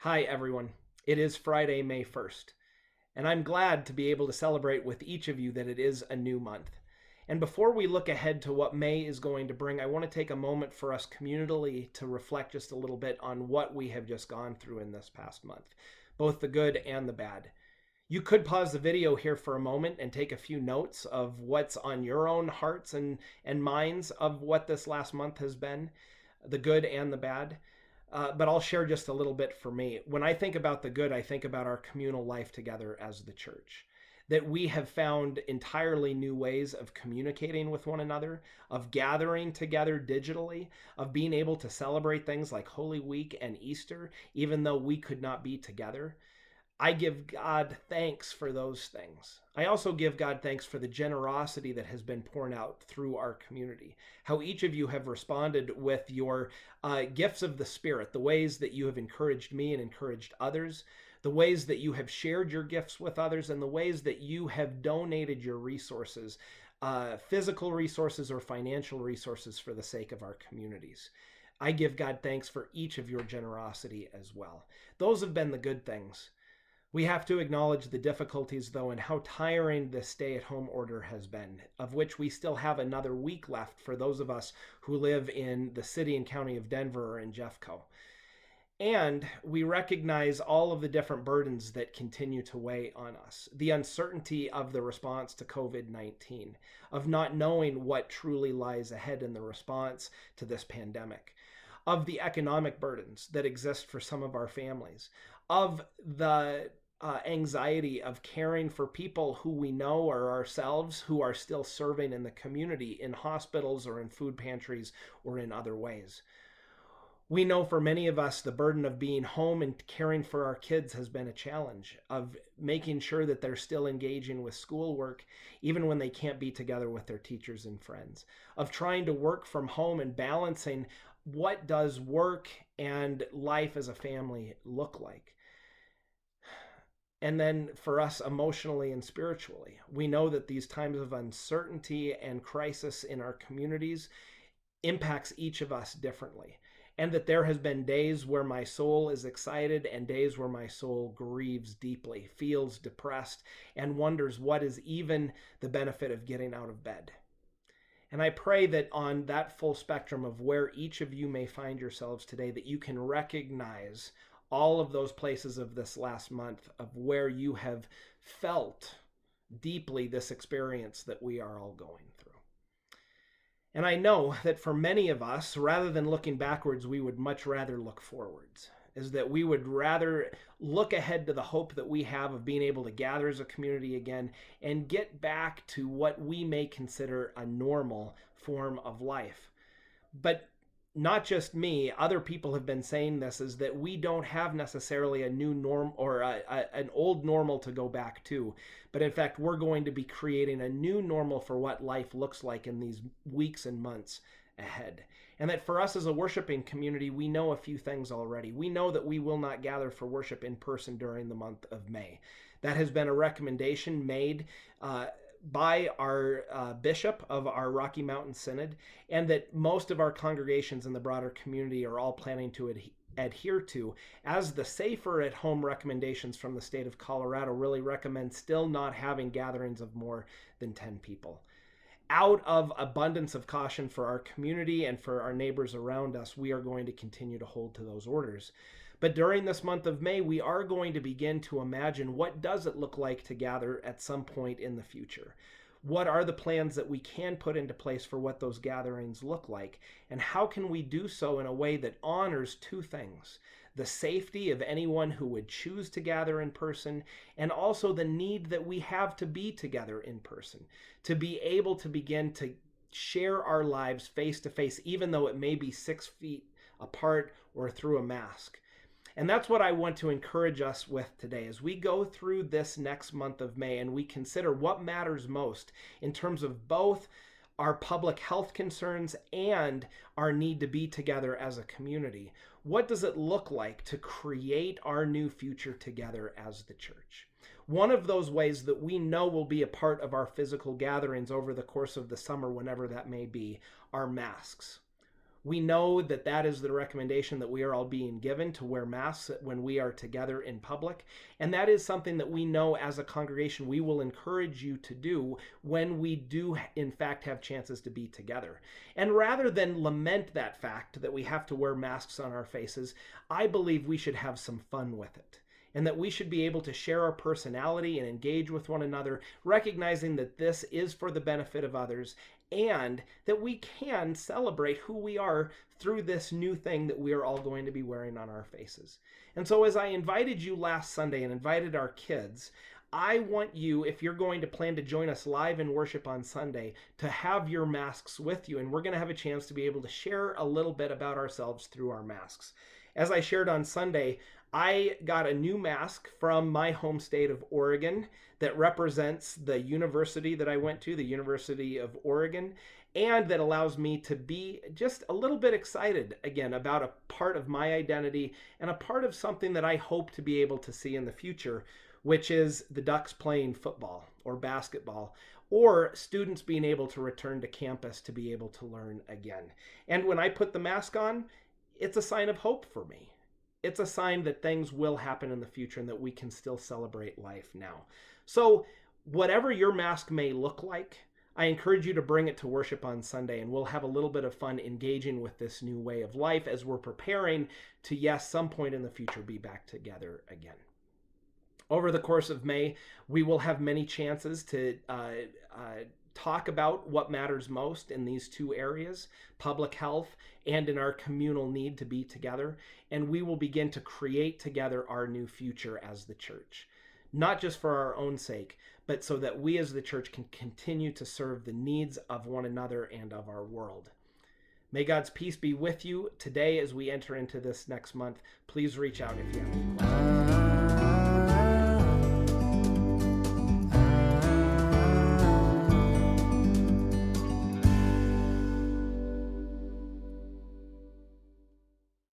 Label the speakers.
Speaker 1: Hi, everyone. It is Friday, May 1st, and I'm glad to be able to celebrate with each of you that it is a new month. And before we look ahead to what May is going to bring, I want to take a moment for us communally to reflect just a little bit on what we have just gone through in this past month, both the good and the bad. You could pause the video here for a moment and take a few notes of what's on your own hearts and minds of what this last month has been, the good and the bad. But I'll share just a little bit for me. When I think about the good, I think about our communal life together as the church. That we have found entirely new ways of communicating with one another, of gathering together digitally, of being able to celebrate things like Holy Week and Easter, even though we could not be together. I give God thanks for those things. I also give God thanks for the generosity that has been poured out through our community. How each of you have responded with your gifts of the Spirit, the ways that you have encouraged me and encouraged others, the ways that you have shared your gifts with others, and the ways that you have donated your resources, physical resources or financial resources for the sake of our communities. I give God thanks for each of your generosity as well. Those have been the good things. We have to acknowledge the difficulties, though, and how tiring this stay-at-home order has been, of which we still have another week left for those of us who live in the city and county of Denver or in Jeffco. And we recognize all of the different burdens that continue to weigh on us. The uncertainty of the response to COVID-19, of not knowing what truly lies ahead in the response to this pandemic, of the economic burdens that exist for some of our families, of the anxiety of caring for people who we know or ourselves who are still serving in the community in hospitals or in food pantries or in other ways. We know for many of us, the burden of being home and caring for our kids has been a challenge, of making sure that they're still engaging with schoolwork, even when they can't be together with their teachers and friends, of trying to work from home and balancing what does work and life as a family look like. And then for us emotionally and spiritually, we know that these times of uncertainty and crisis in our communities impacts each of us differently. And that there has been days where my soul is excited and days where my soul grieves deeply, feels depressed, and wonders what is even the benefit of getting out of bed. And I pray that on that full spectrum of where each of you may find yourselves today, that you can recognize all of those places of this last month of where you have felt deeply this experience that we are all going through. And I know that for many of us, rather than looking backwards, we would much rather look forwards. Is that we would rather look ahead to the hope that we have of being able to gather as a community again and get back to what we may consider a normal form of life. But not just me, other people have been saying this, is that we don't have necessarily a new norm or an old normal to go back to. But in fact, we're going to be creating a new normal for what life looks like in these weeks and months ahead. And that for us as a worshiping community, we know a few things already. We know that we will not gather for worship in person during the month of May. That has been a recommendation made by our bishop of our Rocky Mountain Synod, and that most of our congregations in the broader community are all planning to adhere to, as the safer at home recommendations from the state of Colorado really recommend still not having gatherings of more than 10 people. Out of abundance of caution for our community and for our neighbors around us, we are going to continue to hold to those orders. But during this month of May, we are going to begin to imagine, what does it look like to gather at some point in the future? What are the plans that we can put into place for what those gatherings look like? And how can we do so in a way that honors two things: the safety of anyone who would choose to gather in person, and also the need that we have to be together in person, to be able to begin to share our lives face to face, even though it may be 6 feet apart or through a mask. And that's what I want to encourage us with today as we go through this next month of May and we consider what matters most in terms of both our public health concerns and our need to be together as a community. What does it look like to create our new future together as the church? One of those ways that we know will be a part of our physical gatherings over the course of the summer, whenever that may be, are masks. We know that that is the recommendation that we are all being given, to wear masks when we are together in public. And that is something that we know as a congregation we will encourage you to do when we do, in fact, have chances to be together. And rather than lament that fact that we have to wear masks on our faces, I believe we should have some fun with it, and that we should be able to share our personality and engage with one another, recognizing that this is for the benefit of others, and that we can celebrate who we are through this new thing that we are all going to be wearing on our faces. And so, as I invited you last Sunday and invited our kids, I want you, if you're going to plan to join us live in worship on Sunday, to have your masks with you. And we're going to have a chance to be able to share a little bit about ourselves through our masks. As I shared on Sunday, I got a new mask from my home state of Oregon that represents the university that I went to, the University of Oregon, and that allows me to be just a little bit excited again about a part of my identity and a part of something that I hope to be able to see in the future, which is the Ducks playing football or basketball, or students being able to return to campus to be able to learn again. And when I put the mask on, it's a sign of hope for me. It's a sign that things will happen in the future and that we can still celebrate life now. So whatever your mask may look like, I encourage you to bring it to worship on Sunday, and we'll have a little bit of fun engaging with this new way of life as we're preparing to, yes, some point in the future be back together again. Over the course of May, we will have many chances to talk about what matters most in these two areas, public health and in our communal need to be together. And we will begin to create together our new future as the church, not just for our own sake, but so that we as the church can continue to serve the needs of one another and of our world. May God's peace be with you today as we enter into this next month. Please reach out if you have any questions.